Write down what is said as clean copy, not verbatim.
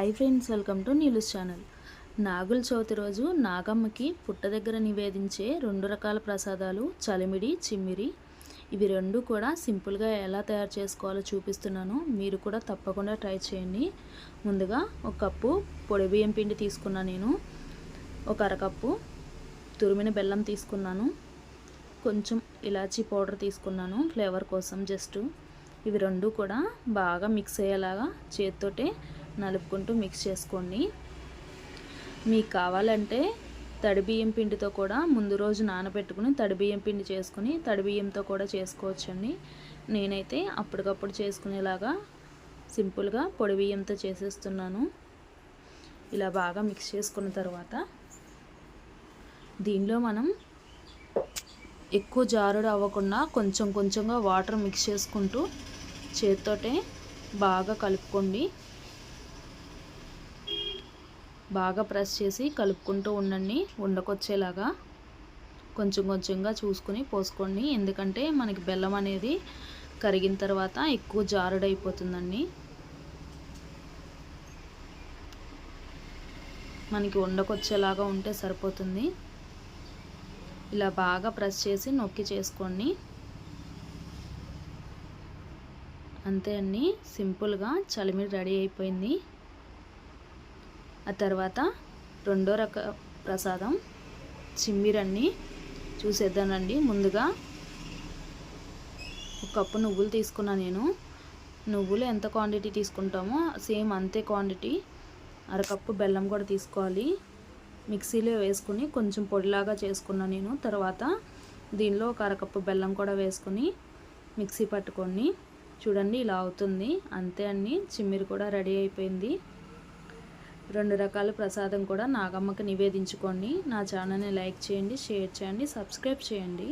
Hi friends, welcome to Neelu's channel. Nagula Chavithi రోజు నాగమ్మకి పుట్ట దగ్గర నివేదించే 2 రకాల ప్రసాదాలు చలిమిడి, చిమ్మిరి. ఇవి రెండు కూడా సింపుల్గా ఎలా తయారు చేసుకోవాలో చూపిస్తున్నాను. మీరు కూడా తప్పకుండా ట్రై చేయండి. ముందుగా ఒక కప్పు పొడి బియ్యం పిండి తీసుకున్నాను. నేను ఒక అరకప్పు తురిమిన బెల్లం తీసుకున్నాను. కొంచెం ఇలాచీ పౌడర్ తీసుకున్నాను ఫ్లేవర్ కోసం. జస్ట్ ఇవి రెండు కూడా బాగా మిక్స్ అయ్యేలాగా చేతితోటే నలుపుకుంటూ మిక్స్ చేసుకోండి. మీకు కావాలంటే తడి బియ్యం పిండితో కూడా ముందు రోజు నానబెట్టుకుని తడి బియ్యం పిండి చేసుకుని తడి బియ్యంతో కూడా చేసుకోవచ్చండి. నేనైతే అప్పటికప్పుడు చేసుకునేలాగా సింపుల్గా పొడి బియ్యంతో చేసేస్తున్నాను. ఇలా బాగా మిక్స్ చేసుకున్న తర్వాత దీనిలో మనం ఎక్కువ జారుడు అవ్వకుండా కొంచెం కొంచెంగా వాటర్ మిక్స్ చేసుకుంటూ చేతితోటే బాగా కలుపుకోండి. బాగా ప్రెస్ చేసి కలుపుకుంటూ ఉండండి. ఉండకొచ్చేలాగా కొంచెం కొంచెంగా చూసుకుని పోసుకోండి. ఎందుకంటే మనకి బెల్లం అనేది కరిగిన తర్వాత ఎక్కువ జారుడైపోతుందండి. మనకి ఉండకొచ్చేలాగా ఉంటే సరిపోతుంది. ఇలా బాగా ప్రెస్ చేసి నొక్కి చేసుకోండి. అంతే అండి, సింపుల్గా చలిమిడి రెడీ అయిపోయింది. ఆ తర్వాత రెండో రక ప్రసాదం చిమ్మిరన్ని చూసేద్దానండి. ముందుగా ఒక కప్పు నువ్వులు తీసుకున్నా. నేను నువ్వులు ఎంత క్వాంటిటీ తీసుకుంటామో సేమ్ అంతే క్వాంటిటీ అరకప్పు బెల్లం కూడా తీసుకోవాలి. మిక్సీలో వేసుకుని కొంచెం పొడిలాగా చేసుకున్నా నేను. తర్వాత దీనిలో ఒక అరకప్పు బెల్లం కూడా వేసుకుని మిక్సీ పట్టుకొని చూడండి, ఇలా అవుతుంది. అంతే అండి, చిమ్మిరి కూడా రెడీ అయిపోయింది. 2 రకాల ప్రసాదం కూడా నాగమ్మకి నివేదించుకోండి. నా ఛానల్ని లైక్ చేయండి, షేర్ చేయండి, సబ్స్క్రైబ్ చేయండి.